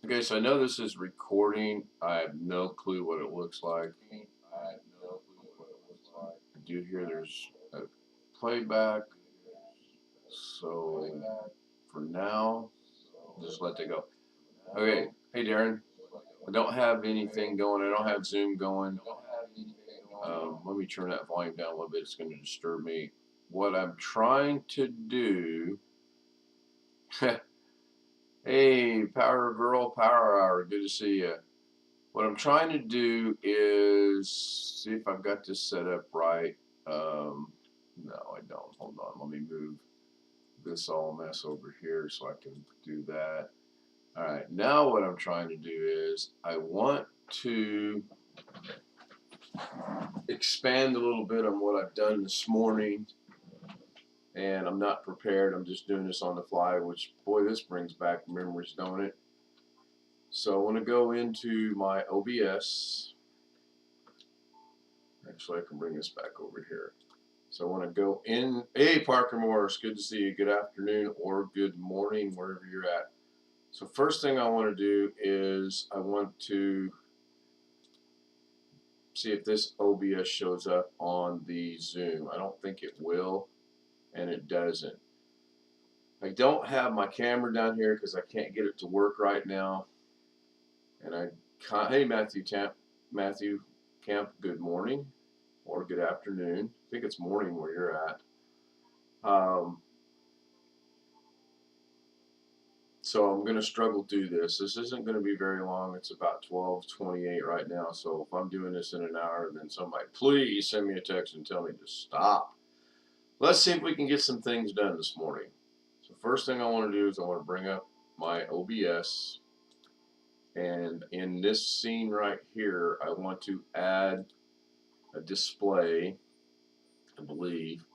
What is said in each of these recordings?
Okay, so I know this is recording. I have no clue what it looks like. I do hear there's a playback. So for now, just let it go. Okay, hey Darren. I don't have anything going. I don't have Zoom going. Let me turn that volume down a little bit. It's going to disturb me. What I'm trying to do. Hey, Power Girl, Power Hour. Good to see you. What I'm trying to do is see if I've got this set up right. No, I don't. Hold on. Let me move this all mess over here so I can do that. All right. Now what I'm trying to do is I want to expand a little bit on what I've done this morning. And I'm not prepared. I'm just doing this on the fly, which, boy, this brings back memories, don't it? So I want to go into my OBS. Actually, I can bring this back over here. So I want to go in. Hey, Parker Morris, good to see you. Good afternoon or good morning, wherever you're at. So first thing I want to do is I want to see if this OBS shows up on the Zoom. I don't think it will, and it doesn't. I don't have my camera down here because I can't get it to work right now. And I can't. Hey, Matthew Camp, good morning or good afternoon. I think it's morning where you're at. So I'm going to struggle through this. This isn't going to be very long. It's about 12:28 right now. So if I'm doing this in an hour, then somebody please send me a text and tell me to stop. Let's see if we can get some things done this morning. So first thing I want to do is I want to bring up my OBS. And in this scene right here, I want to add a display, I believe.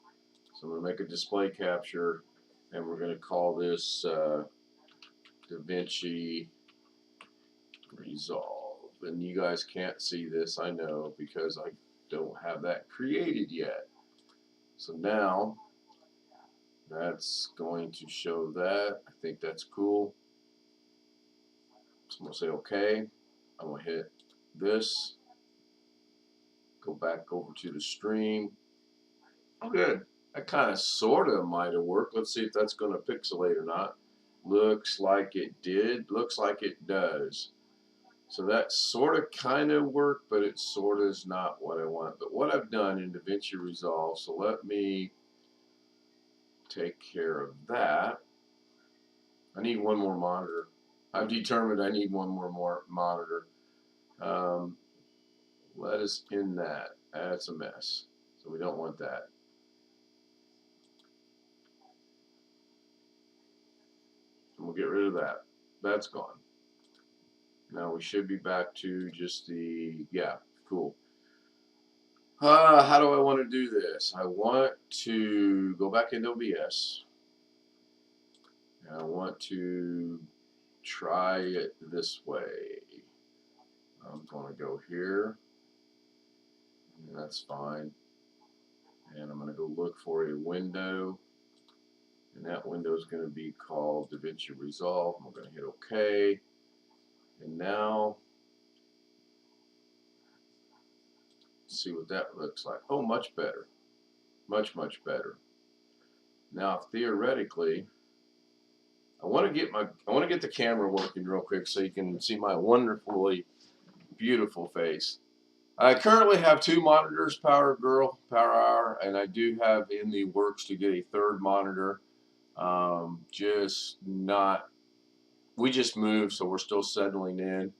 So I'm going to make a display capture, and we're going to call this Davinci Resolve. And you guys can't see this, I know, because I don't have that created yet. So now that's going to show that. I think that's cool. So I'm going to say OK. I'm going to hit this. Go back over to the stream. Oh, good. That kind of sort of might have worked. Let's see if that's going to pixelate or not. Looks like it did. Looks like it does. So that sort of kind of worked, but it sort of is not what I want. But what I've done in Davinci Resolve, so let me take care of that. I need one more monitor. I've determined I need one more monitor. Let us in that. That's a mess. So we don't want that. And we'll get rid of that. That's gone. Now we should be back to just the, yeah, cool. How do I want to do this? I want to go back into OBS. And I want to try it this way. I'm going to go here. And that's fine. And I'm going to go look for a window. And that window is going to be called Davinci Resolve. I'm going to hit OK. And now, see what that looks like. Oh, much better. Much, much better. Now, theoretically, I want to get the camera working real quick so you can see my wonderfully beautiful face. I currently have two monitors, Power Girl, Power Hour, and I do have in the works to get a third monitor. We just moved, so we're still settling in.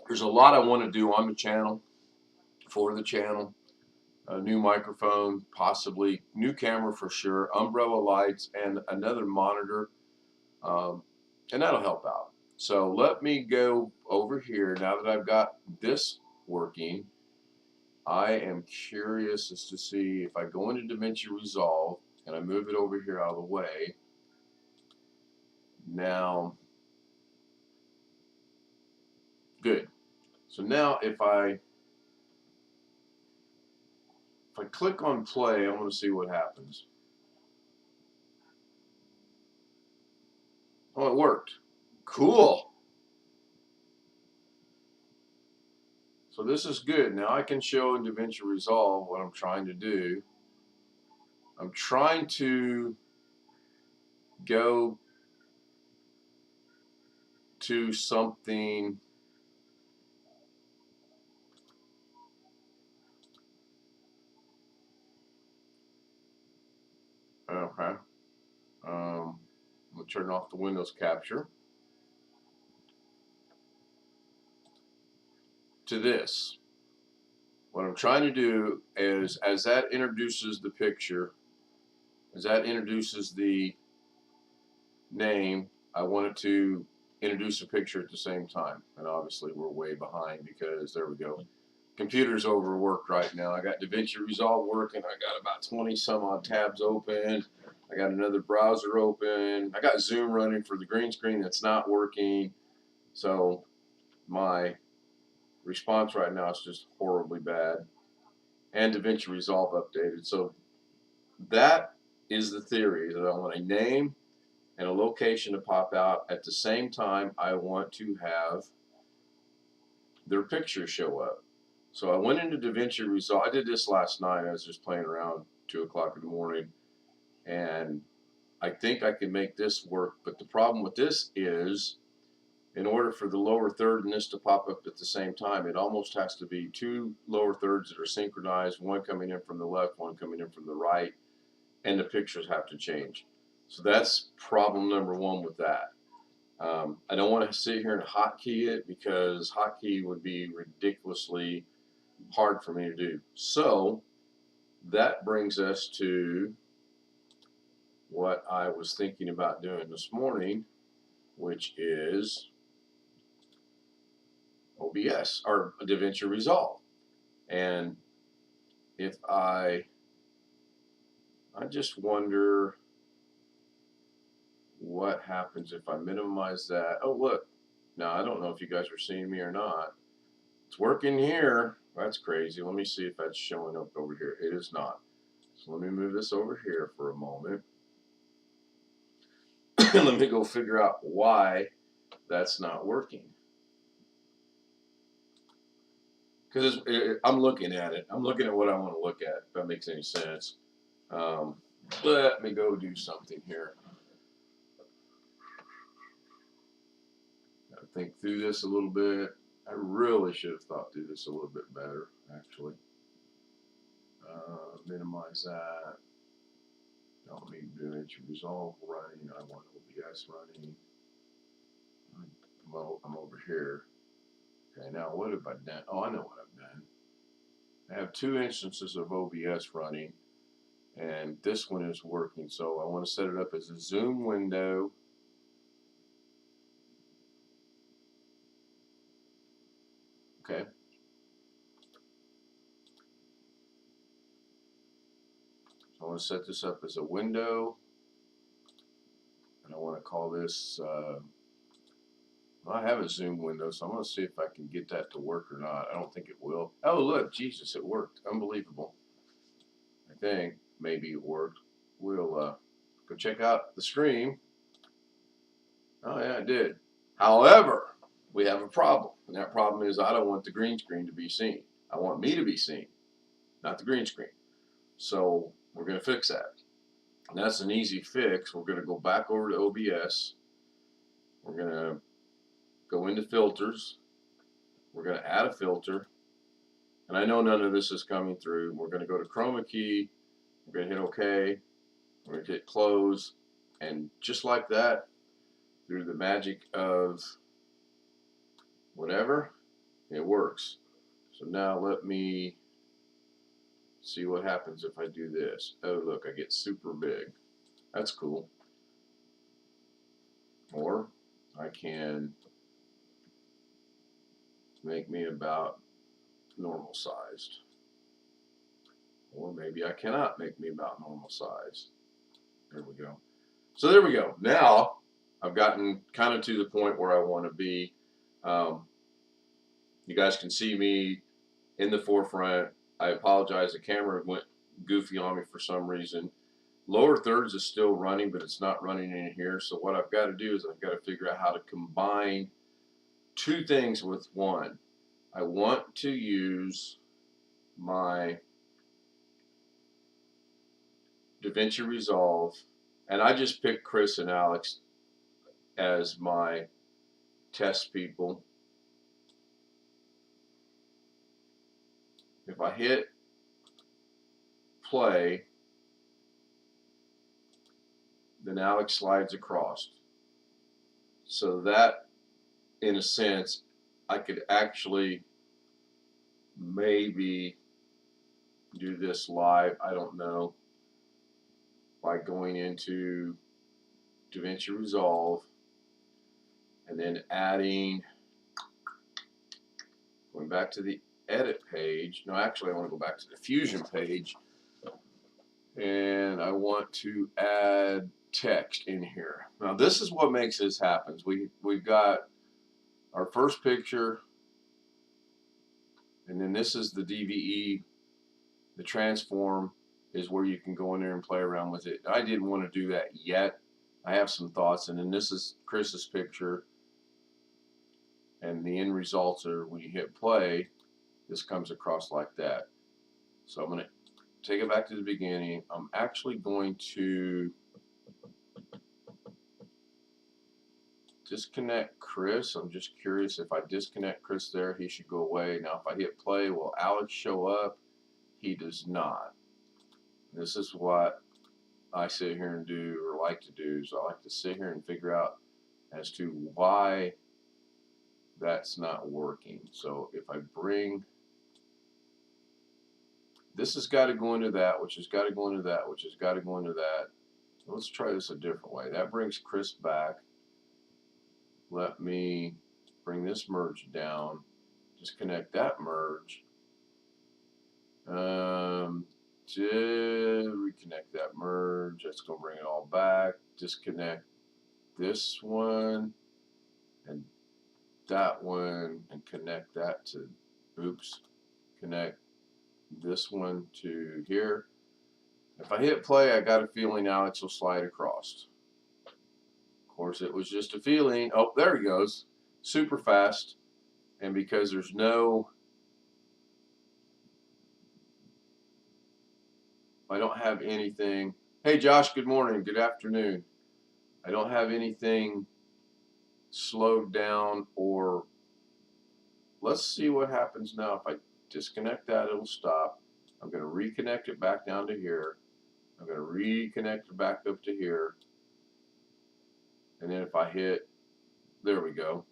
There's a lot I want to do on the channel, for the channel. A new microphone, possibly new camera for sure, umbrella lights, and another monitor, and that'll help out. So let me go over here now that I've got this working. I am curious as to see if I go into Davinci Resolve and I move it over here out of the way. Now, good. So now if I click on play, I want to see what happens. Oh, it worked. Cool. So this is good. Now I can show in Davinci Resolve what I'm trying to do. I'm trying to go to something. Okay. I'm going to turn off the Windows capture. To this. What I'm trying to do is, as that introduces the picture, as that introduces the name, I want it to introduce a picture at the same time. And obviously we're way behind because, there we go. Computer's overworked right now. I got Davinci Resolve working. I got about 20 some odd tabs open. I got another browser open. I got Zoom running for the green screen that's not working. So my response right now is just horribly bad. And Davinci Resolve updated. So that is the theory, that I want a name and a location to pop out. At the same time, I want to have their picture show up. So I went into Davinci Resolve. I did this last night. I was just playing around 2 o'clock in the morning. And I think I can make this work. But the problem with this is, in order for the lower third and this to pop up at the same time, it almost has to be 2 lower thirds that are synchronized, one coming in from the left, one coming in from the right, and the pictures have to change. So that's problem number 1 with that. I don't want to sit here and hotkey it, because hotkey would be ridiculously hard for me to do. So that brings us to what I was thinking about doing this morning, which is OBS or Davinci Resolve. And if I just wonder what happens if I minimize that. Oh, look. Now, I don't know if you guys are seeing me or not. It's working here. That's crazy. Let me see if that's showing up over here. It is not. So let me move this over here for a moment. Let me go figure out why that's not working. Because I'm looking at it. I'm looking at what I want to look at, if that makes any sense. Let me go do something here. Gotta think through this a little bit. I really should have thought through this a little bit better, actually. Minimize that. Don't need Davinci Resolve running. I want OBS running. Well, I'm over here. Okay, now what have I done? Oh, I know what I've done. I have 2 instances of OBS running, and this one is working. So I want to set it up as a Zoom window. Okay. So I want to set this up as a window, and I want to call this, I have a Zoom window, so I'm going to see if I can get that to work or not. I don't think it will. Oh, look, Jesus, it worked. Unbelievable. I think maybe it worked. We'll go check out the stream. Oh, yeah, it did. However, we have a problem, and that problem is I don't want the green screen to be seen. I want me to be seen, not the green screen. So we're going to fix that. And that's an easy fix. We're going to go back over to OBS. We're going to go into filters. We're going to add a filter. And I know none of this is coming through. We're going to go to chroma key. We're going to hit OK. We're going to hit close. And just like that, through the magic of whatever, it works. So now let me see what happens if I do this. Oh, look, I get super big. That's cool. Or I can make me about normal sized. Or maybe I cannot make me about normal size. There we go. So there we go. Now I've gotten kind of to the point where I want to be. You guys can see me in the forefront. I apologize. The camera went goofy on me for some reason. lower thirds is still running, but it's not running in here. So what I've got to do is I've got to figure out how to combine two things with one. I want to use my Davinci Resolve, and I just picked Chris and Alex as my test people. If I hit play, then Alex slides across. So that, in a sense, I could actually maybe do this live, I don't know, by going into Davinci Resolve and then going back to the edit page. No, actually I want to go back to the Fusion page, and I want to add text in here. Now this is what makes this happen. We've got our first picture, and then this is the DVE. The transform is where you can go in there and play around with it. I didn't want to do that yet. I have some thoughts, and then this is Chris's picture, and the end results are when you hit play, this comes across like that. So I'm going to take it back to the beginning. I'm actually going to disconnect Chris. I'm just curious, if I disconnect Chris there, he should go away. Now if I hit play, will Alex show up? He does not. This is what I sit here and do, or like to do, is I like to sit here and figure out as to why that's not working. So if I bring, this has got to go into that, which has got to go into that, which has got to go into that. Let's try this a different way. That brings Chris back. Let me bring this merge down. Disconnect that merge. Reconnect that merge. That's going to bring it all back. Disconnect this one and that one, and connect that to, connect this one to here. If I hit play, I got a feeling Alex will slide across. Of course, it was just a feeling. Oh, there he goes. Super fast. And because there's no, I don't have anything. Hey, Josh, good morning. Good afternoon. I don't have anything slowed down, or let's see what happens now. If I disconnect that, it'll stop. I'm going to reconnect it back down to here. I'm going to reconnect it back up to here. And then if I hit, there we go.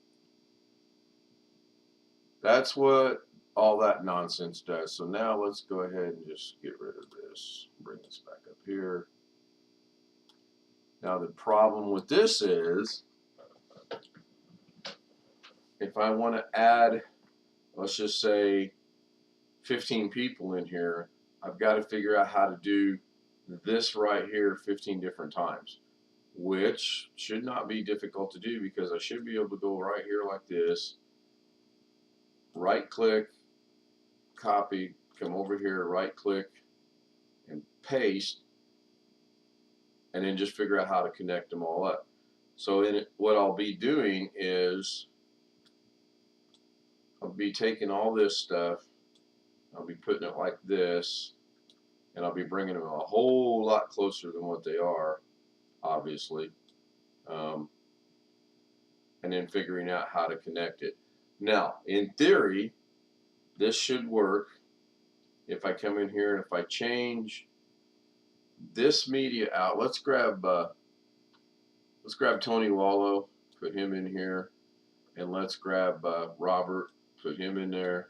That's what all that nonsense does. So now let's go ahead and just get rid of this. Bring this back up here. Now the problem with this is, if I want to add, let's just say 15 people in here, I've got to figure out how to do this right here 15 different times, which should not be difficult to do, because I should be able to go right here like this, right click, copy, come over here, right click, and paste, and then just figure out how to connect them all up. So what I'll be doing is I'll be taking all this stuff, I'll be putting it like this, and I'll be bringing them a whole lot closer than what they are, obviously, and then figuring out how to connect it. Now, in theory, this should work if I come in here and if I change this media out. Let's grab Tony Wallow, put him in here, and let's grab Robert, put him in there.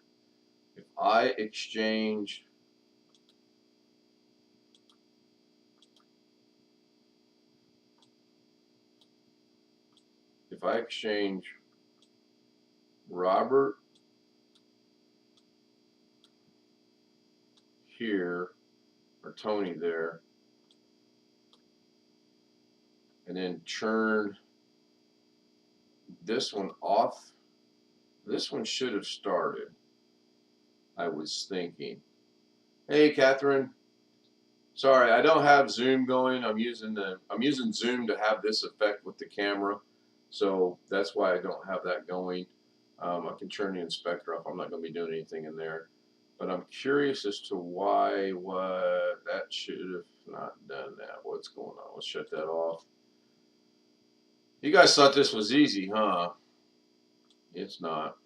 If I exchange Robert here, or Tony there, and then turn this one off, this one should have started, I was thinking. Hey, Catherine. Sorry, I don't have Zoom going. I'm using Zoom to have this effect with the camera, so that's why I don't have that going. I can turn the inspector off. I'm not going to be doing anything in there, but I'm curious as to why that should have not done that. What's going on? Let's shut that off. You guys thought this was easy, huh? It's not.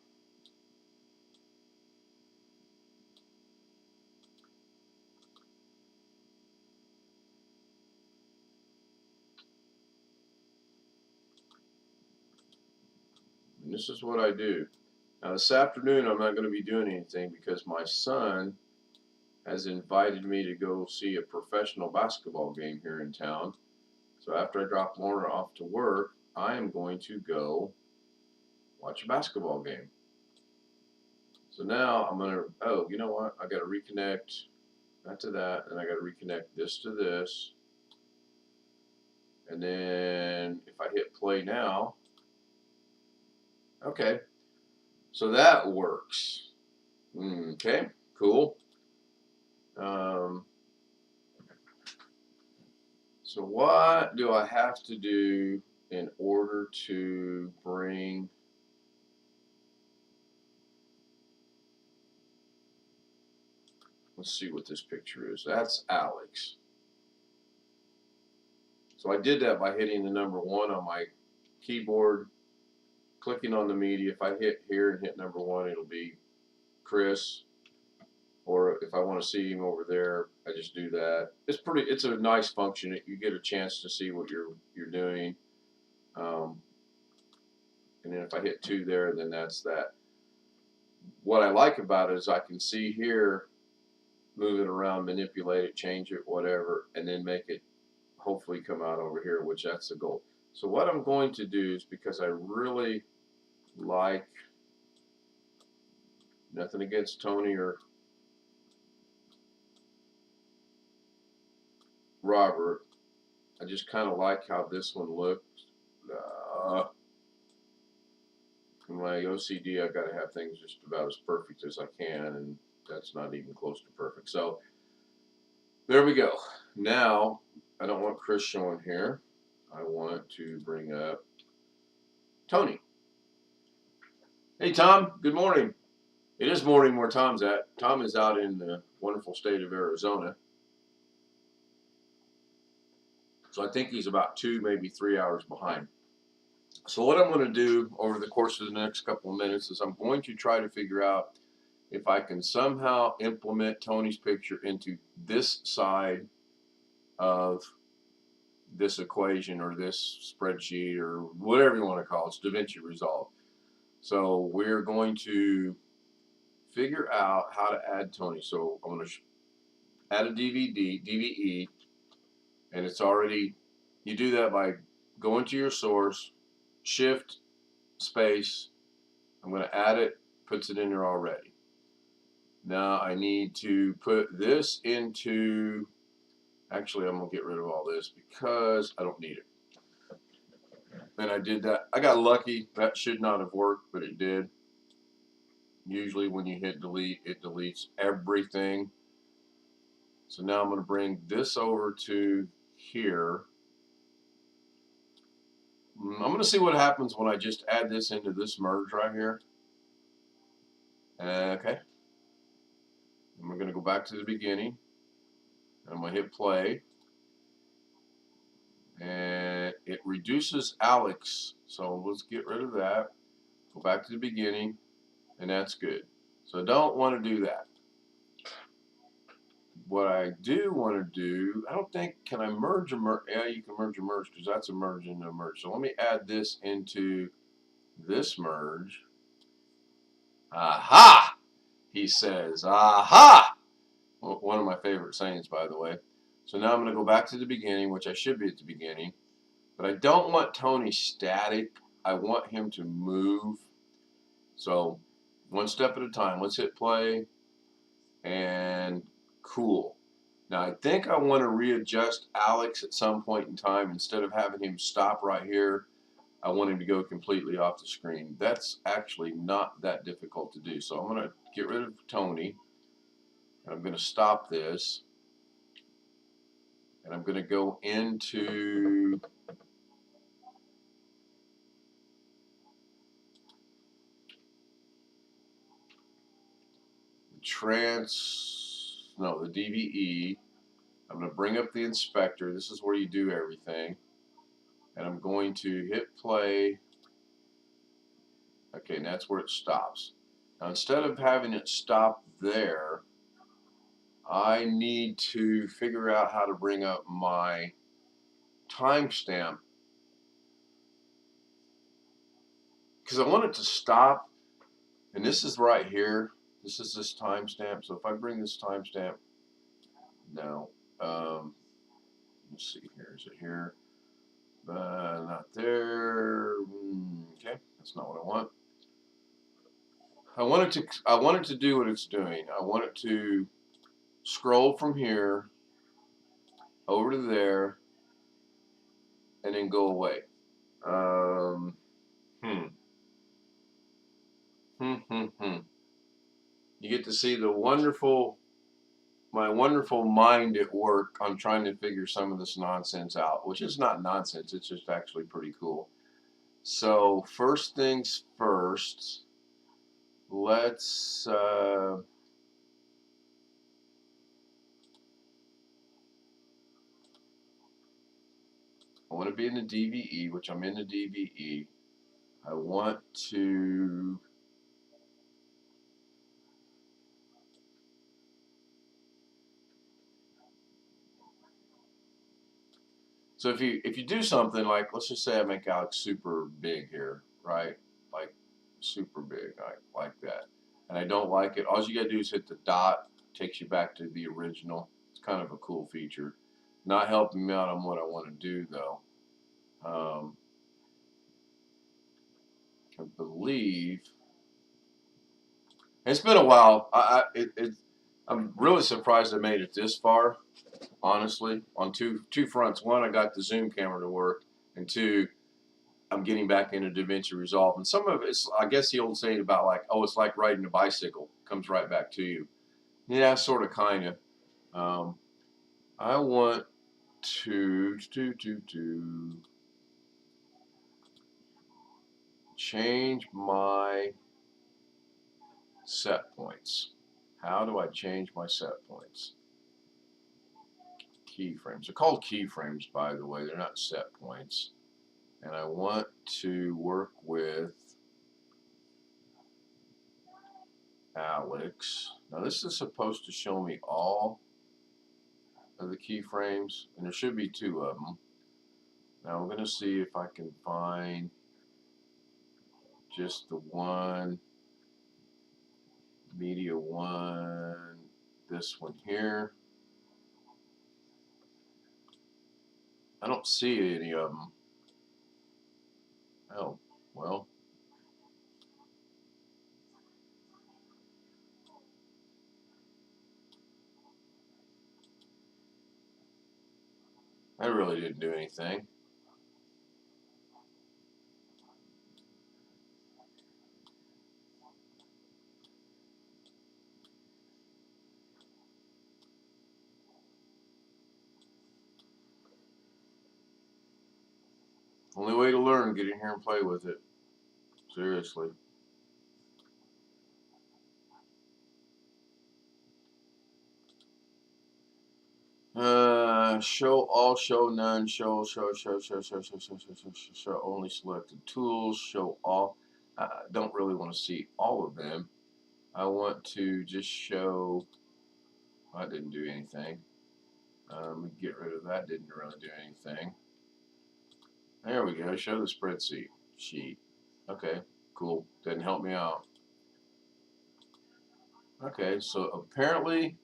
And this is what I do. Now this afternoon I'm not going to be doing anything because my son has invited me to go see a professional basketball game here in town. So after I drop Warner off to work, I am going to go watch a basketball game. So now I'm going to, oh, you know what? I got to reconnect that to that, and I got to reconnect this to this. And then if I hit play now, okay. So that works. Okay, cool. So what do I have to do in order to bring let's see what this picture is. That's Alex. So I did that by hitting the number 1 on my keyboard, clicking on the media. If I hit here and hit number 1, it'll be Chris. Or if I want to see him over there, I just do that. It's a nice function. You get a chance to see what you're doing. And then if I hit 2 there, then that's that. What I like about it is I can see here, move it around, manipulate it, change it, whatever, and then make it hopefully come out over here, which that's the goal. So what I'm going to do is, because I really like, nothing against Tony or Robert, I just kind of like how this one looks. In my OCD, I've got to have things just about as perfect as I can, and that's not even close to perfect. So there we go. Now, I don't want Chris showing here. I want to bring up Tony. Hey, Tom. Good morning. It is morning where Tom's at. Tom is out in the wonderful state of Arizona. So I think he's about 2, maybe 3 hours behind. So what I'm going to do over the course of the next couple of minutes is I'm going to try to figure out if I can somehow implement Tony's picture into this side of this equation or this spreadsheet or whatever you want to call it. It's Davinci Resolve. So we're going to figure out how to add Tony. So I'm going to add a DVE, and it's already, you do that by going to your source, shift, space. I'm going to add it, puts it in there already. Now I need to put this into, actually I'm going to get rid of all this because I don't need it. And I did that. I got lucky. That should not have worked, but it did. Usually when you hit delete, it deletes everything. So now I'm going to bring this over to here. I'm going to see what happens when I just add this into this merge right here. Okay. And we're going to go back to the beginning. I'm going to hit play. And it reduces Alex. So let's get rid of that. Go back to the beginning. And that's good. So I don't want to do that. What I do want to do, I don't think, can I merge a merge? Yeah, you can merge a merge because that's a merge into a merge. So let me add this into this merge. Aha! He says, aha! Well, one of my favorite sayings, by the way. So now I'm going to go back to the beginning, which I should be at the beginning. But I don't want Tony static. I want him to move. So one step at a time. Let's hit play. And cool. Now I think I want to readjust Alex at some point in time. Instead of having him stop right here, I want him to go completely off the screen. That's actually not that difficult to do. So I'm going to get rid of Tony. I'm going to stop this. And I'm going to go into the DVE. I'm going to bring up the inspector. This is where you do everything. And I'm going to hit play. Okay, and that's where it stops. Now, instead of having it stop there, I need to figure out how to bring up my timestamp, because I want it to stop, and this is right here. This is this timestamp. So if I bring this timestamp, no, let's see here. Is it here? Not there. Okay, that's not what I want. I want it to do what it's doing. I want it to scroll from here over to there and then go away. You get to see the my wonderful mind at work on trying to figure some of this nonsense out, which is not nonsense. It's just actually pretty cool. So first things first, let's I want to be in the DVE, which I'm in the DVE. I want to so if you do something like, let's just say I make Alex super big here, right? Like super big, like that. And I don't like it. All you gotta do is hit the dot, takes you back to the original. It's kind of a cool feature. Not helping me out on what I want to do though. I believe it's been a while. I'm really surprised I made it this far. Honestly, on two fronts. One, I got the Zoom camera to work, and two, I'm getting back into Davinci Resolve. And some of it's, I guess, the old saying about like, oh, it's like riding a bicycle, comes right back to you. Yeah, sort of, kind of. I want to change my set points. How do I change my set points? Keyframes. They're called keyframes, by the way. They're not set points. And I want to work with Alex. Now this is supposed to show me all of the keyframes, and there should be 2 of them. Now I'm going to see if I can find just the one, media 1, this one here. I don't see any of them. Oh, well. That really didn't do anything. Only way to learn, get in here and play with it. Seriously. Show all, show none, show only selected tools, show all. I don't really want to see all of them. I want to just show. I didn't do anything. Get rid of that. Didn't really do anything. There we go. Show the spreadsheet sheet. Okay, cool. Didn't help me out. Okay, so apparently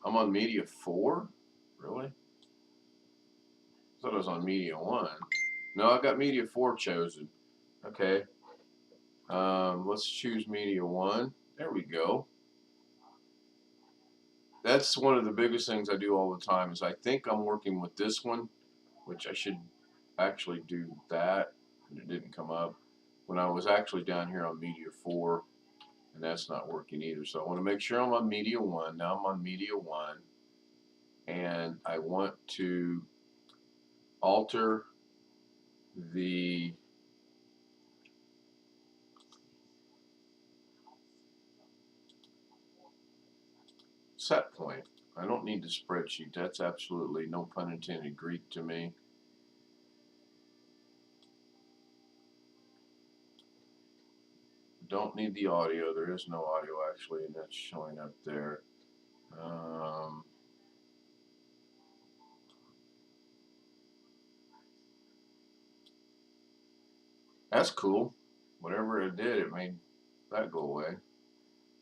I'm on media 4. Really? I thought I was on media 1. No, I got media 4 chosen. Okay. Let's choose media 1. There we go. That's one of the biggest things I do all the time is I think I'm working with this one, which I should actually do that, and it didn't come up when I was actually down here on media 4, and that's not working either. So I want to make sure I'm on media 1. Now I'm on media 1. and I want to alter the set point. I don't need the spreadsheet. That's absolutely, no pun intended, Greek to me. Don't need the audio. There is no audio actually, and that's showing up there. That's cool. Whatever it did, it made that go away.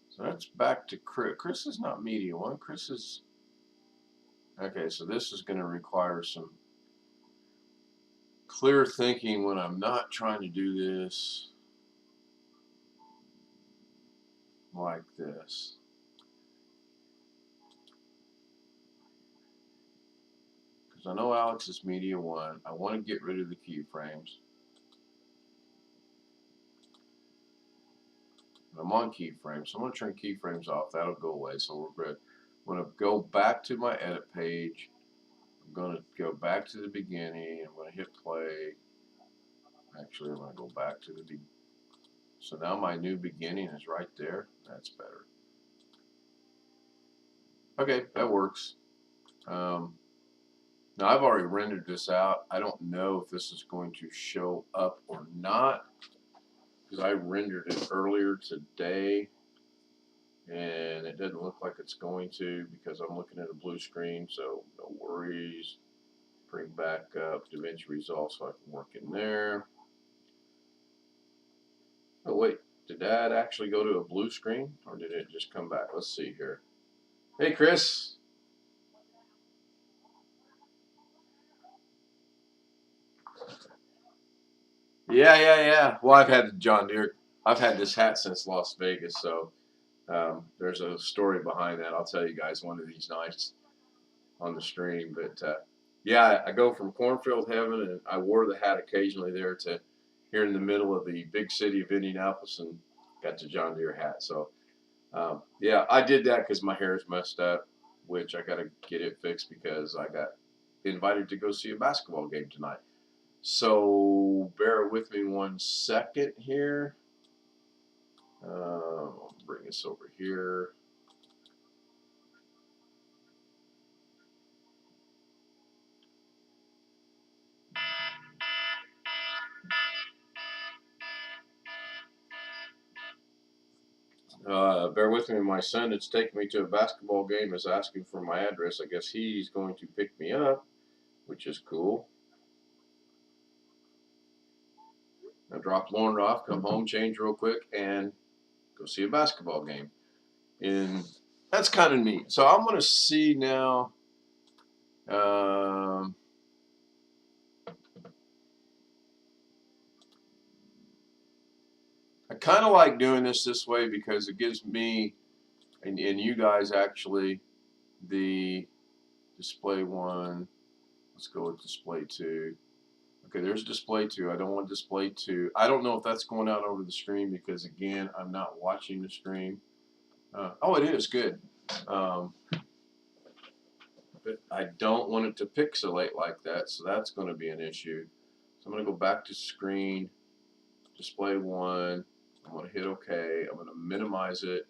So that's back to Chris. Chris is not media one. Chris is... Okay, so this is going to require some clear thinking when I'm not trying to do this like this. Because I know Alex is media one. I want to get rid of the keyframes. I'm on keyframes, so I'm going to turn keyframes off. That'll go away, so we're good. I'm going to go back to my edit page. I'm going to go back to the beginning. I'm going to hit play. Actually, I'm going to go back to the beginning. So now my new beginning is right there. That's better. Okay, that works. Now I've already rendered this out. I don't know if this is going to show up or not, because I rendered it earlier today. And it doesn't look like it's going to, because I'm looking at a blue screen, so no worries. Bring back up Davinci Resolve so I can work in there. Oh wait, did that actually go to a blue screen, or did it just come back? Let's see here. Hey Chris. Yeah. Well, I've had John Deere. I've had this hat since Las Vegas, so there's a story behind that. I'll tell you guys one of these nights on the stream. But yeah, I go from cornfield heaven, and I wore the hat occasionally there, to here in the middle of the big city of Indianapolis, and got the John Deere hat. So yeah, I did that because my hair is messed up, which I got to get it fixed because I got invited to go see a basketball game tonight. So bear with me 1 second here. I'll bring this over here. Bear with me. My son that's taking me to a basketball game is asking for my address. I guess he's going to pick me up, which is cool. I drop Lauren off, come home, change real quick, and go see a basketball game. And that's kind of neat. So I'm going to see now. I kind of like doing this way because it gives me and you guys actually the display one. Let's go with display two. Okay, there's display two. I don't want display two. I don't know if that's going out over the stream because, again, I'm not watching the stream. Oh, it is good. But I don't want it to pixelate like that, so that's going to be an issue. So I'm going to go back to screen, display one. I'm going to hit OK. I'm going to minimize it,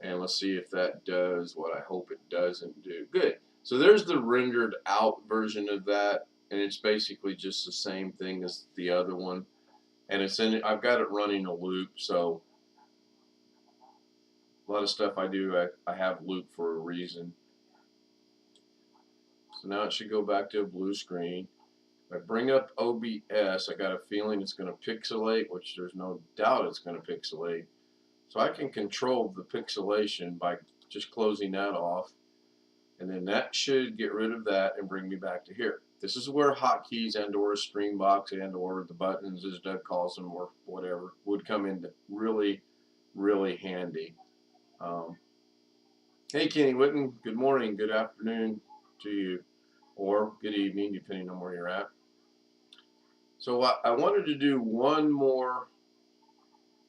and let's see if that does what I hope it doesn't do. Good. So there's the rendered out version of that, and it's basically just the same thing as the other one. And it's in. I've got it running a loop, so a lot of stuff I do, I have loop for a reason. So now it should go back to a blue screen. If I bring up OBS, I got a feeling it's going to pixelate, which there's no doubt it's going to pixelate. So I can control the pixelation by just closing that off. And then that should get rid of that and bring me back to here. This is where hotkeys and or a stream box and or the buttons, as Doug calls them, or whatever, would come in really, really handy. Hey, Kenny Witten, good morning, good afternoon to you, or good evening, depending on where you're at. So I wanted to do one more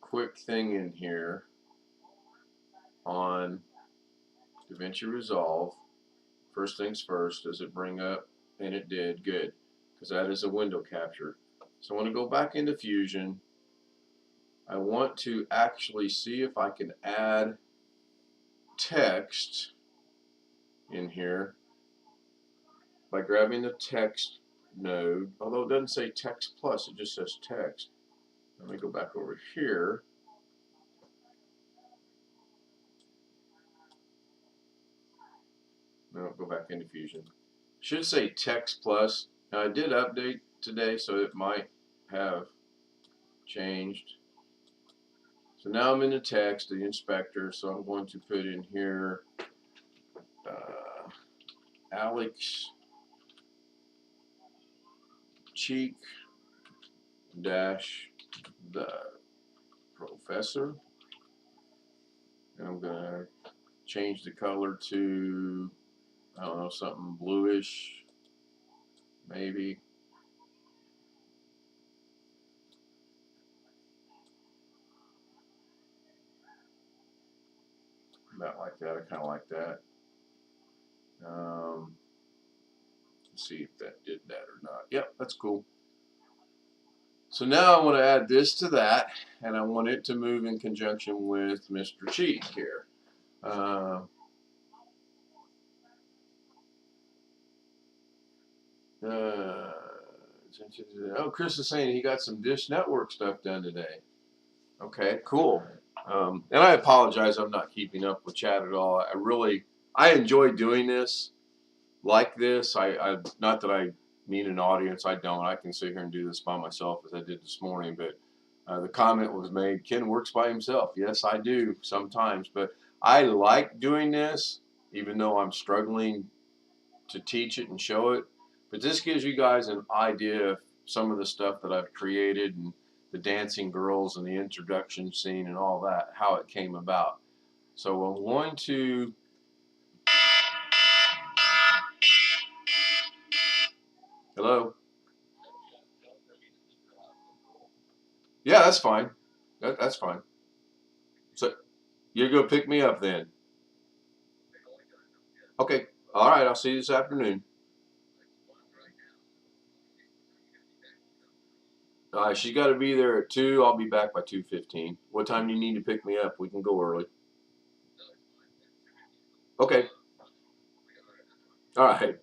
quick thing in here on Davinci Resolve First things first, does it bring up? And it did, good, because that is a window capture. So I want to go back into Fusion. I want to actually see if I can add text in here by grabbing the text node, although it doesn't say text plus, it just says text. Let me go back over here. No, go back into Fusion. Should say text plus. Now I did update today, so it might have changed. So now I'm in the text, the inspector, so I'm going to put in here Alex Cheak dash the professor. And I'm going to change the color to, I don't know, something bluish, maybe. About like that. I kind of like that. Let's see if that did that or not. Yep, that's cool. So now I want to add this to that, and I want it to move in conjunction with Mr. Cheek here. Oh, Chris is saying he got some Dish Network stuff done today. Okay, cool. And I apologize, I'm not keeping up with chat at all. I enjoy doing this like this. I not that I need an audience. I don't. I can sit here and do this by myself as I did this morning. But the comment was made, Ken works by himself. Yes, I do sometimes. But I like doing this, even though I'm struggling to teach it and show it. But this gives you guys an idea of some of the stuff that I've created and the dancing girls and the introduction scene and all that, how it came about. So I'm going to hello. Yeah, that's fine. That's fine. So you're going to pick me up then. Okay. All right. I'll see you this afternoon. She's got to be there at 2. I'll be back by 2:15. What time do you need to pick me up? We can go early. Okay. All right.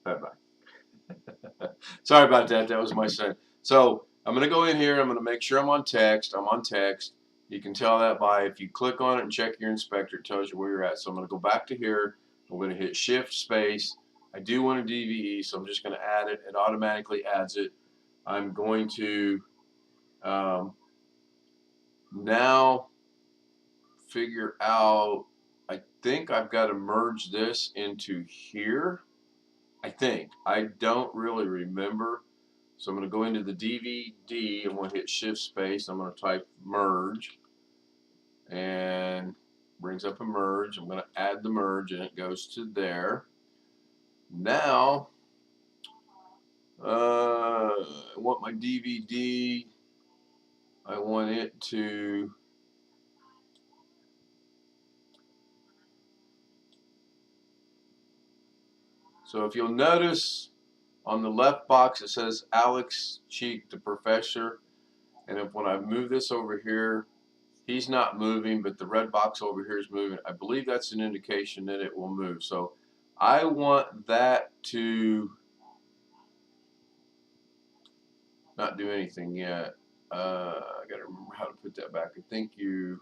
Bye-bye. Sorry about that. That was my son. So I'm going to go in here. I'm going to make sure I'm on text. I'm on text. You can tell that by if you click on it and check your inspector, it tells you where you're at. So I'm going to go back to here. I'm going to hit Shift Space. I do want a DVE, so I'm just going to add it. It automatically adds it. I'm going to now figure out, I think I've got to merge this into here. I think. I don't really remember. So I'm going to go into the DVD. I'm going to hit Shift Space. I'm going to type merge. And brings up a merge. I'm going to add the merge and it goes to there. Now, I want my DVD. I want it to so if you'll notice on the left box it says Alex Cheak, the professor, and if when I move this over here, he's not moving, but the red box over here is moving. I believe that's an indication that it will move. So I want that to not do anything yet. I got to remember how to put that back. I think you.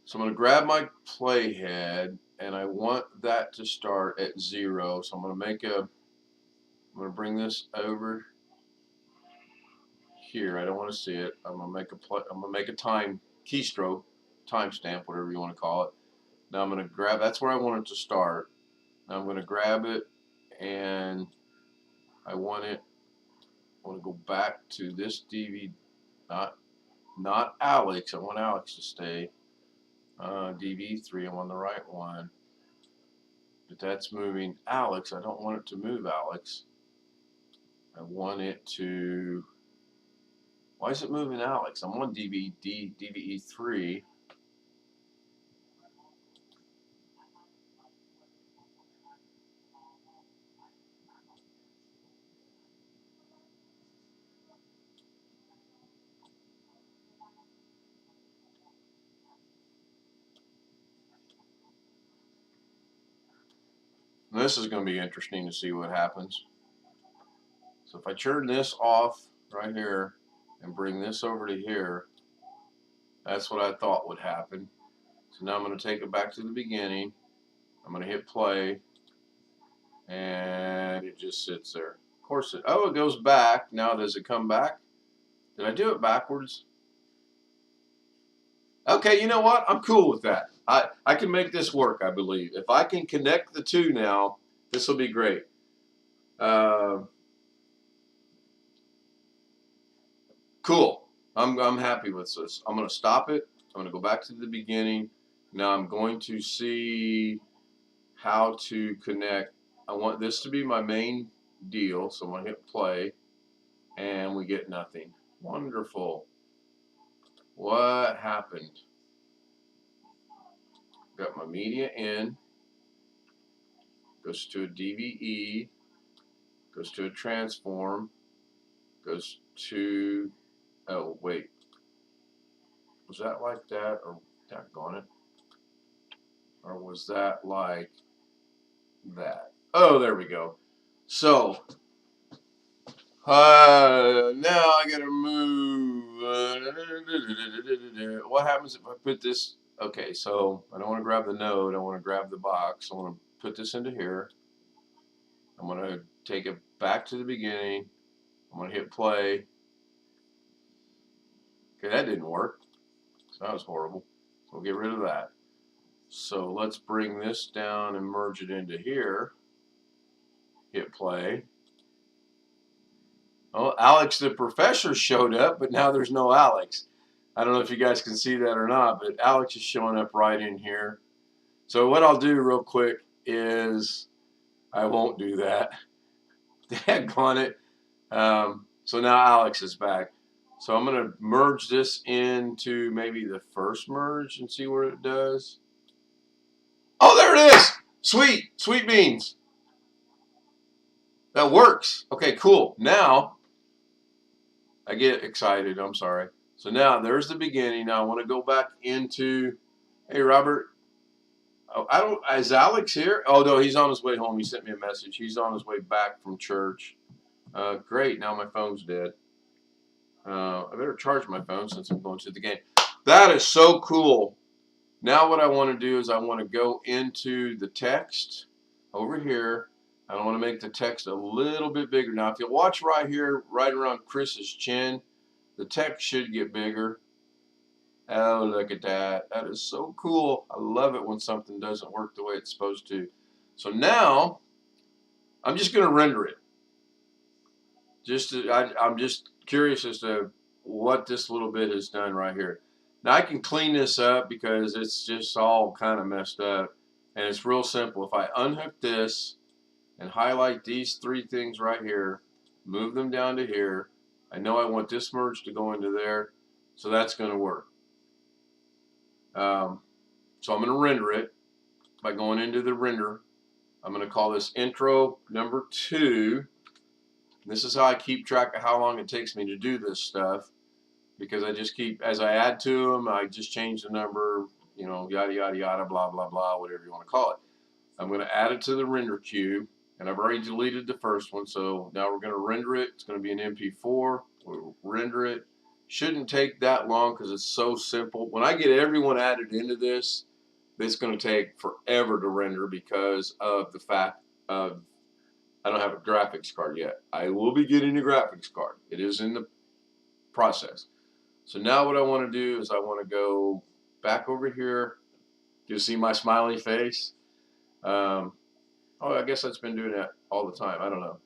So I'm going to grab my playhead, and I want that to start at 0. So I'm going to bring this over here. I don't want to see it. I'm going to make a time keystroke, timestamp, whatever you want to call it. Now I'm going to grab. That's where I want it to start. Now I'm going to grab it, and I want to go back to this DVD. Not Alex. I want Alex to stay. DV3. I'm on the right one. But that's moving Alex. I don't want it to move Alex. I want it to. Why is it moving Alex? I'm on DVE3. This is going to be interesting to see what happens. So if I turn this off right here and bring this over to here, that's what I thought would happen. So now I'm going to take it back to the beginning. I'm going to hit play, and it just sits there. Of course, it goes back. Now does it come back? Did I do it backwards? Okay, you know what? I'm cool with that. I can make this work, I believe. If I can connect the two now, this will be great. Cool. I'm happy with this. I'm going to stop it. I'm going to go back to the beginning. Now I'm going to see how to connect. I want this to be my main deal, so I'm going to hit play, and we get nothing. Wonderful. What happened? Got my media in, goes to a DVE, goes to a transform, goes to, oh wait, was that like that, or daggone it, or was that like that? Oh, there we go. So now I gotta move. What happens if I put this? Okay, so I don't want to grab the node. I want to grab the box. I want to put this into here. I'm going to take it back to the beginning. I'm going to hit play. Okay, that didn't work. So that was horrible. So we'll get rid of that. So let's bring this down and merge it into here. Hit play. Oh, Alex the professor showed up, but now there's no Alex. I don't know if you guys can see that or not, but Alex is showing up right in here. So what I'll do real quick is I won't do that. Daggone it. So now Alex is back. So I'm going to merge this into maybe the first merge and see what it does. Oh, there it is. Sweet. Sweet beans. That works. Okay, cool. Now I get excited. I'm sorry. So now there's the beginning. Now I want to go back into, hey, Robert. Oh, I don't, is Alex here? Oh, no, he's on his way home. He sent me a message. He's on his way back from church. Great. Now my phone's dead. I better charge my phone since I'm going to the game. That is so cool. Now what I want to do is I want to go into the text over here. I want to make the text a little bit bigger. Now if you watch right here, right around Chris's chin, the text should get bigger. Oh, look at that. That is so cool. I love it when something doesn't work the way it's supposed to. So now I'm just going to render it. I'm just curious as to what this little bit has done right here. Now I can clean this up because it's just all kind of messed up, and it's real simple. If I unhook this and highlight these three things right here, move them down to here, I know I want this merge to go into there, so that's going to work. So I'm going to render it by going into the render. I'm going to call this intro number 2. This is how I keep track of how long it takes me to do this stuff, because I just keep, as I add to them, I just change the number, you know, yada, yada, yada, blah, blah, blah, whatever you want to call it. I'm going to add it to the render queue, and I've already deleted the first one, so now we're going to render it. It's going to be an MP4. We'll render it. Shouldn't take that long because it's so simple. When I get everyone added into this, it's going to take forever to render because of the fact of I don't have a graphics card yet. I will be getting a graphics card. It is in the process. So now what I want to do is I want to go back over here. You see my smiley face? Oh, I guess that's been doing that all the time. I don't know.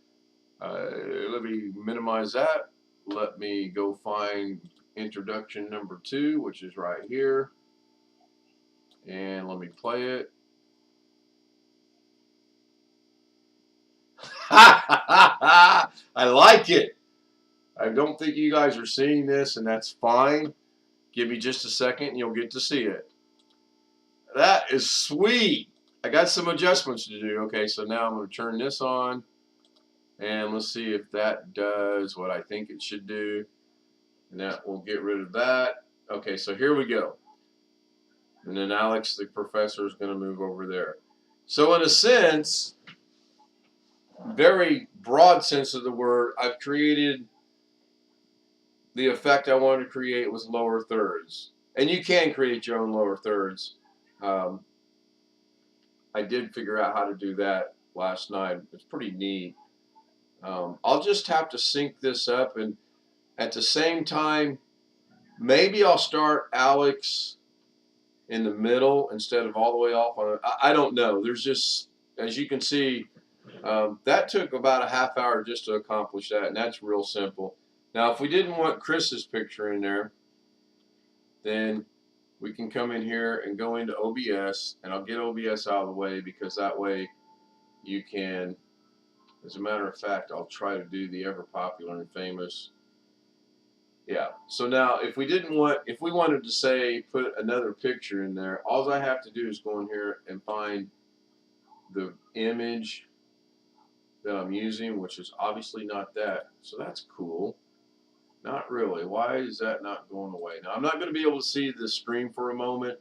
Let me minimize that. Let me go find introduction number 2, which is right here. And let me play it. I like it. I don't think you guys are seeing this, and that's fine. Give me just a second, and you'll get to see it. That is sweet. I got some adjustments to do. Okay, so now I'm going to turn this on, and let's see if that does what I think it should do. And that will get rid of that. Okay, so here we go. And then Alex, the professor, is going to move over there. So in a sense, very broad sense of the word, I've created the effect I wanted to create with lower thirds. And you can create your own lower thirds. I did figure out how to do that last night. It's pretty neat. I'll just have to sync this up, and at the same time, maybe I'll start Alex in the middle instead of all the way off on it. I don't know. There's just, as you can see, that took about a half hour just to accomplish that, and that's real simple. Now, if we didn't want Chris's picture in there, then we can come in here and go into OBS, and I'll get OBS out of the way because that way you can, as a matter of fact, I'll try to do the ever popular and famous. Yeah, so now if we wanted to say put another picture in there, all I have to do is go in here and find the image that I'm using, which is obviously not that. So that's cool. Not really. Why is that not going away? Now, I'm not going to be able to see the screen for a moment.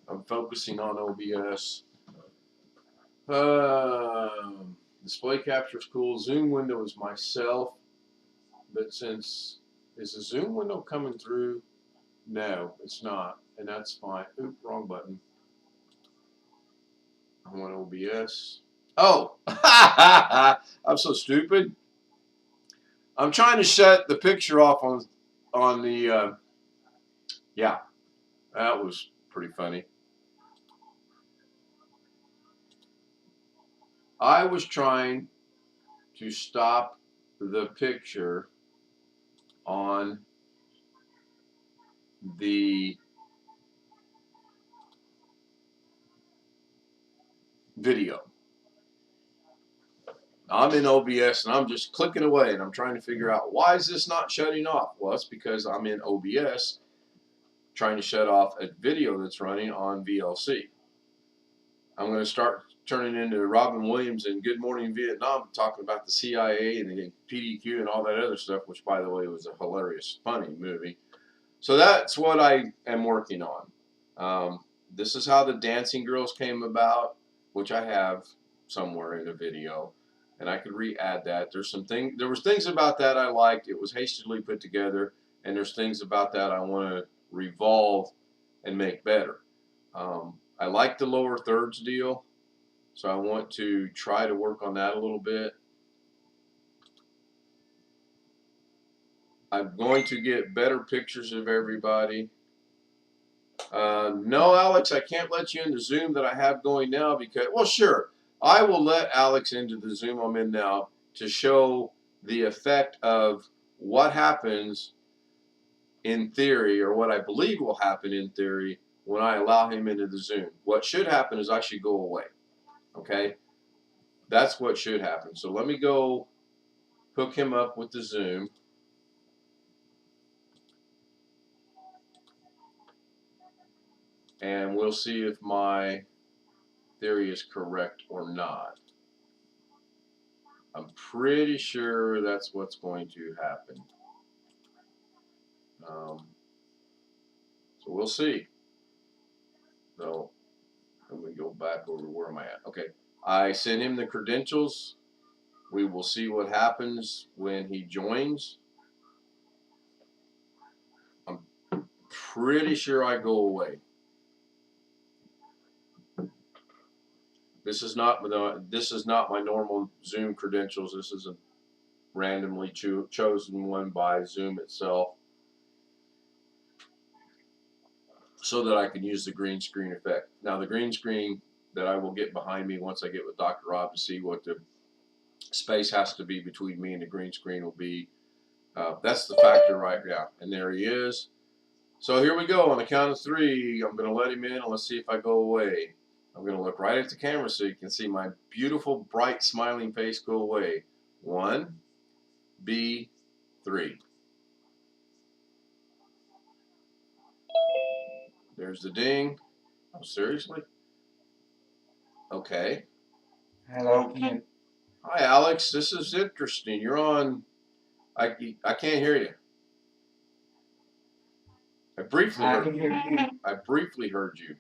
I'm focusing on OBS. Display capture is cool. Zoom window is myself. But since, is the Zoom window coming through? No, it's not. And that's fine. Oop, wrong button. I want OBS. Oh! I'm so stupid. I'm trying to shut the picture off on the, yeah, that was pretty funny. I was trying to stop the picture on the video. I'm in OBS and I'm just clicking away and I'm trying to figure out why is this not shutting off? Well, it's because I'm in OBS trying to shut off a video that's running on VLC. I'm going to start turning into Robin Williams in Good Morning Vietnam, talking about the CIA and the PDQ and all that other stuff, which, by the way, was a hilarious, funny movie. So that's what I am working on. This is how the Dancing Girls came about, which I have somewhere in a video, and I could re-add that. There was things about that I liked. It was hastily put together, and there's things about that I want to revolve and make better. I like the lower thirds deal, so I want to try to work on that a little bit. I'm going to get better pictures of everybody. No, Alex, I can't let you into Zoom that I have going now because, well, sure, I will let Alex into the Zoom I'm in now to show the effect of what happens in theory, or what I believe will happen in theory, when I allow him into the Zoom. What should happen is I should go away. Okay? That's what should happen. So let me go hook him up with the Zoom. And we'll see if my theory is correct or not. I'm pretty sure that's what's going to happen. So we'll see. So let me go back over to where am I at? Okay. I sent him the credentials. We will see what happens when he joins. I'm pretty sure I go away. This is not my normal Zoom credentials. This is a randomly chosen one by Zoom itself, so that I can use the green screen effect. Now, the green screen that I will get behind me once I get with Dr. Rob to see what the space has to be between me and the green screen will be. That's the factor right now. And there he is. So here we go. On the count of 3, I'm going to let him in, and let's see if I go away. I'm going to look right at the camera so you can see my beautiful, bright, smiling face go away. 1, B, 3. There's the ding. Oh, seriously? Okay. Hello. Hi, Alex. This is interesting. You're on. I can't hear you. I briefly heard you.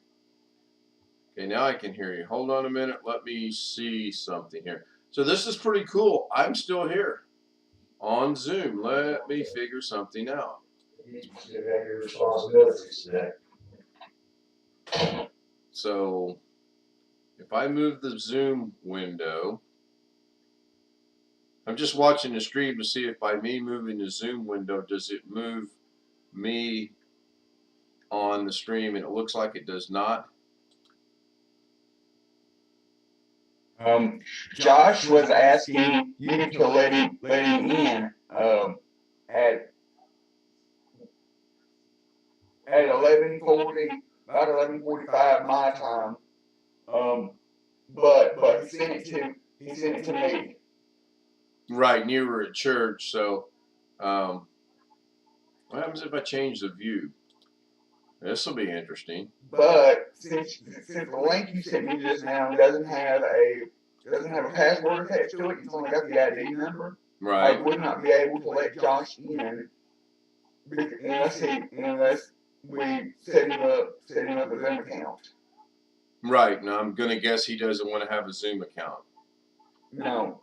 Okay, now I can hear you. Hold on a minute. Let me see something here. So this is pretty cool. I'm still here on Zoom. Let me figure something out. You still have your responsibilities today. So if I move the Zoom window, I'm just watching the stream to see if by me moving the Zoom window, does it move me on the stream? And it looks like it does not. Josh was asking you to let him in at 11:40, about 11:45 my time. But he sent it to me. Right, and you were at church, so what happens if I change the view? This will be interesting. But since the link you sent me just now doesn't have a password attached to it, it's only got the ID number. Right. I would not be able to let Josh in unless we set him up a Zoom account. Right. Now I'm gonna guess he doesn't want to have a Zoom account. No.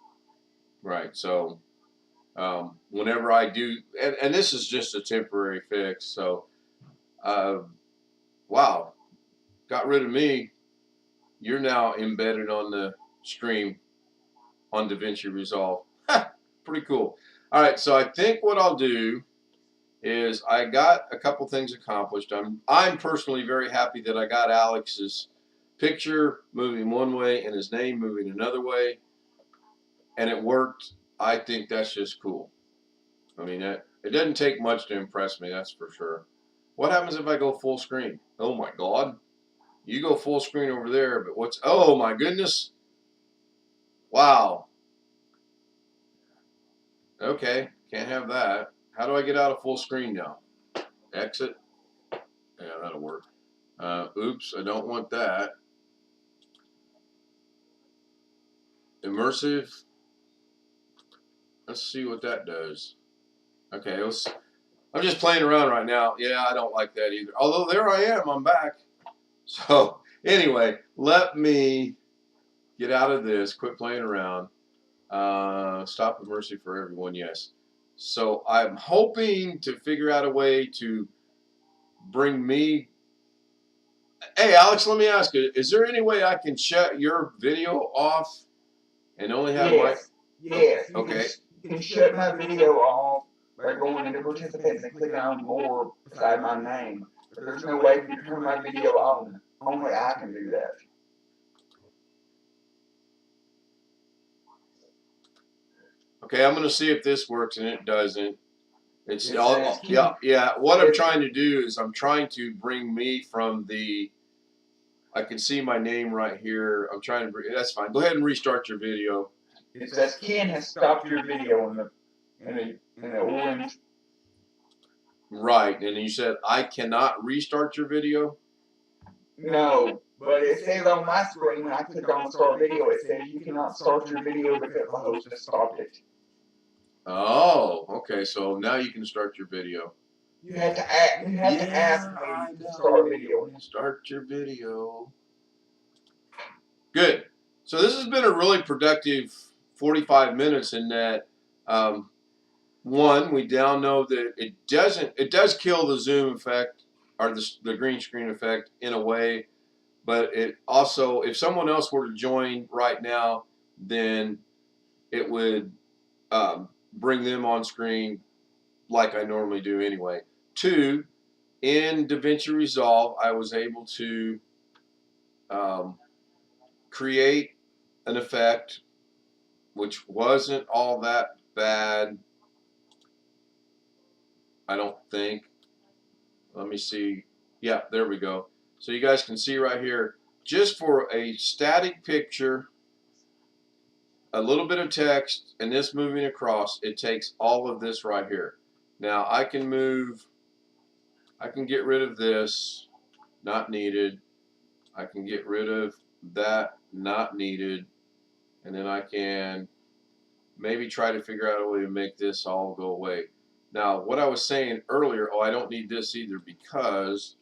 Right. So whenever I do, and this is just a temporary fix. So, wow, got rid of me. You're now embedded on the stream on Davinci Resolve. Pretty cool. All right. So I think what I'll do is I got a couple things accomplished. I'm personally very happy that I got Alex's picture moving one way and his name moving another way, and it worked. I think that's just cool. I mean, it doesn't take much to impress me, that's for sure. What happens if I go full screen? Oh my God. You go full screen over there, but oh my goodness. Wow. Okay, can't have that. How do I get out of full screen now? Exit. Yeah, that'll work. Oops, I don't want that. Immersive. Let's see what that does. Okay, I'm just playing around right now. Yeah, I don't like that either. Although there I am, I'm back. So anyway, let me get out of this. Quit playing around. Stop immersive for everyone. Yes. So I'm hoping to figure out a way to bring me. Hey, Alex, let me ask you: is there any way I can shut your video off and only have my? Yes. Okay. You can shut my video off by going into participants and clicking on more beside my name. But there's no way you can turn my video on. Only I can do that. Okay, I'm going to see if this works, and it doesn't. It's all, yeah. What I'm trying to do is I'm trying to bring me from the. I can see my name right here. I'm trying to bring. That's fine. Go ahead and restart your video. It says Ken has stopped your video in the orange. Right, and you said I cannot restart your video. No, but it says on my screen when I click on start video, it says you cannot start your video because the host has stopped it. Oh, okay. So now you can start your video. You had to ask me to start video. Start your video. Good. So this has been a really productive 45 minutes in that, one, we now know that it does kill the zoom effect or the green screen effect in a way, but it also, if someone else were to join right now, then it would bring them on screen like I normally do anyway. Two, in Davinci Resolve, I was able to create an effect which wasn't all that bad, I don't think. Let me see. Yeah, there we go. So you guys can see right here, just for a static picture, a little bit of text, and this moving across, it takes all of this right here. Now I can get rid of this, not needed. I can get rid of that, not needed. And then I can maybe try to figure out a way to make this all go away. Now, what I was saying earlier, I don't need this either because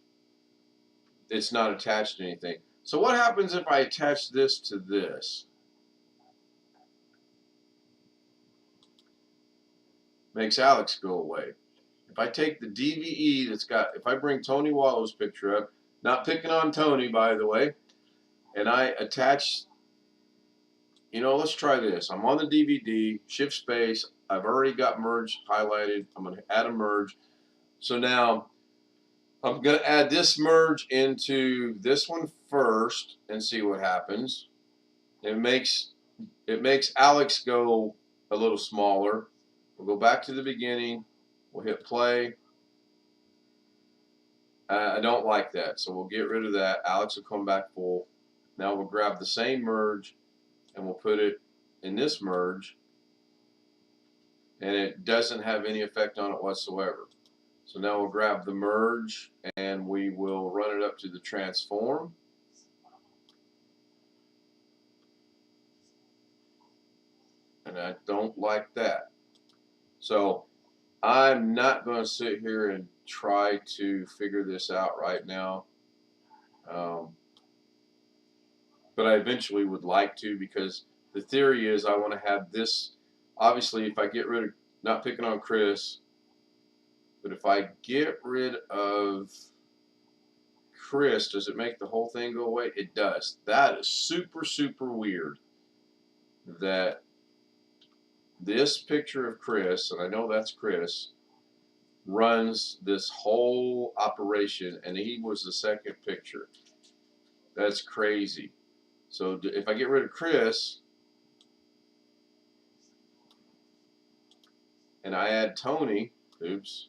it's not attached to anything. So what happens if I attach this to this? makes Alex go away. If I take the DVE that's got, if I bring Tony Wallow's picture up, not picking on Tony, by the way, and I attach, you know, let's try this. I'm on the DVD, shift space. I've already got merge highlighted. I'm going to add a merge. So now I'm going to add this merge into this one first and see what happens. It makes Alex go a little smaller. We'll go back to the beginning. We'll hit play. I don't like that, so we'll get rid of that. Alex will come back full. Now we'll grab the same merge and we'll put it in this merge, and it doesn't have any effect on it whatsoever. So now we'll grab the merge and we will run it up to the transform. And I don't like that. So I'm not going to sit here and try to figure this out right now. But I eventually would like to, because the theory is I want to have this. Obviously, if I get rid of, not picking on Chris, but if I get rid of Chris, does it make the whole thing go away? It does. That is super, super weird that this picture of Chris, and I know that's Chris, runs this whole operation, and he was the second picture. That's crazy. So if I get rid of Chris and I add Tony, oops,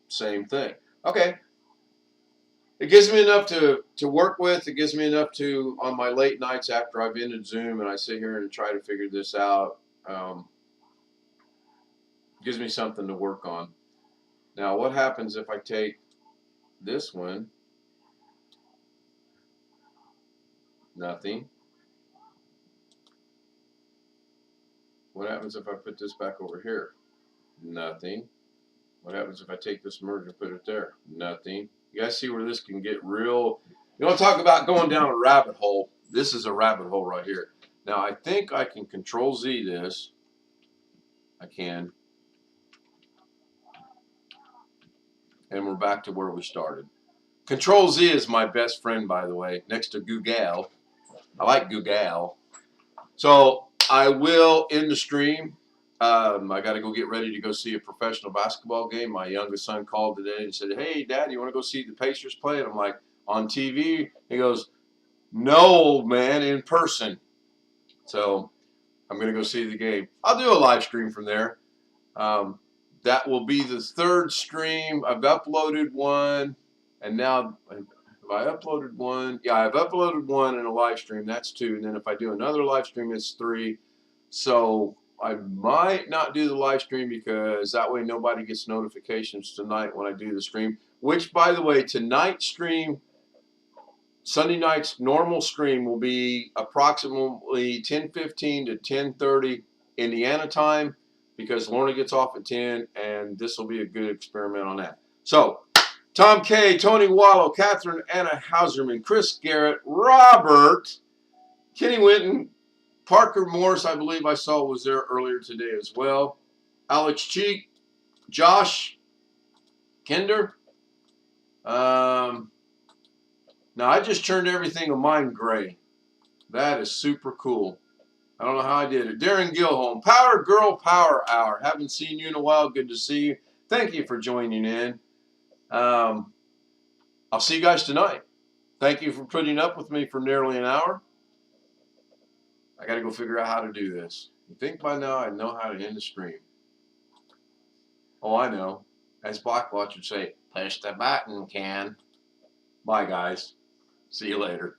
same thing. Okay. It gives me enough to work with. It gives me enough to, on my late nights after I've ended Zoom and I sit here and try to figure this out, gives me something to work on. Now, what happens if I take this one? Nothing. What happens if I put this back over here? Nothing. What happens if I take this merge and put it there? Nothing. You guys see where this can get real? You want to talk about going down a rabbit hole? This is a rabbit hole right here. Now, I think I can Control Z this. I can. And we're back to where we started. Control Z is my best friend, by the way, next to Google. I like Google. So I will end the stream. I got to go get ready to go see a professional basketball game. My youngest son called today and said, "Hey, Dad, you want to go see the Pacers play?" And I'm like, "On TV?" He goes, "No, old man, in person." So I'm going to go see the game. I'll do a live stream from there. That will be the third stream. I've uploaded one, and now have I uploaded one? Yeah, I've uploaded one in a live stream. That's two. And then if I do another live stream, it's three. So I might not do the live stream because that way nobody gets notifications tonight when I do the stream. Which, by the way, tonight's stream, Sunday night's normal stream will be approximately 10:15 to 10:30 Indiana time, because Lorna gets off at 10, and this will be a good experiment on that. So, Tom K., Tony Wallow, Catherine Anna Hauserman, Chris Garrett, Robert, Kenny Winton, Parker Morris, I believe I saw was there earlier today as well, Alex Cheak, Josh Kinder. Now, I just turned everything of mine gray. That is super cool. I don't know how I did it. Darren Gilholm, Power Girl Power Hour. Haven't seen you in a while. Good to see you. Thank you for joining in. I'll see you guys tonight. Thank you for putting up with me for nearly an hour. I got to go figure out how to do this. You think by now I know how to end the stream? Oh, I know. As Blackwatch would say, push the button, Ken. Bye, guys. See you later.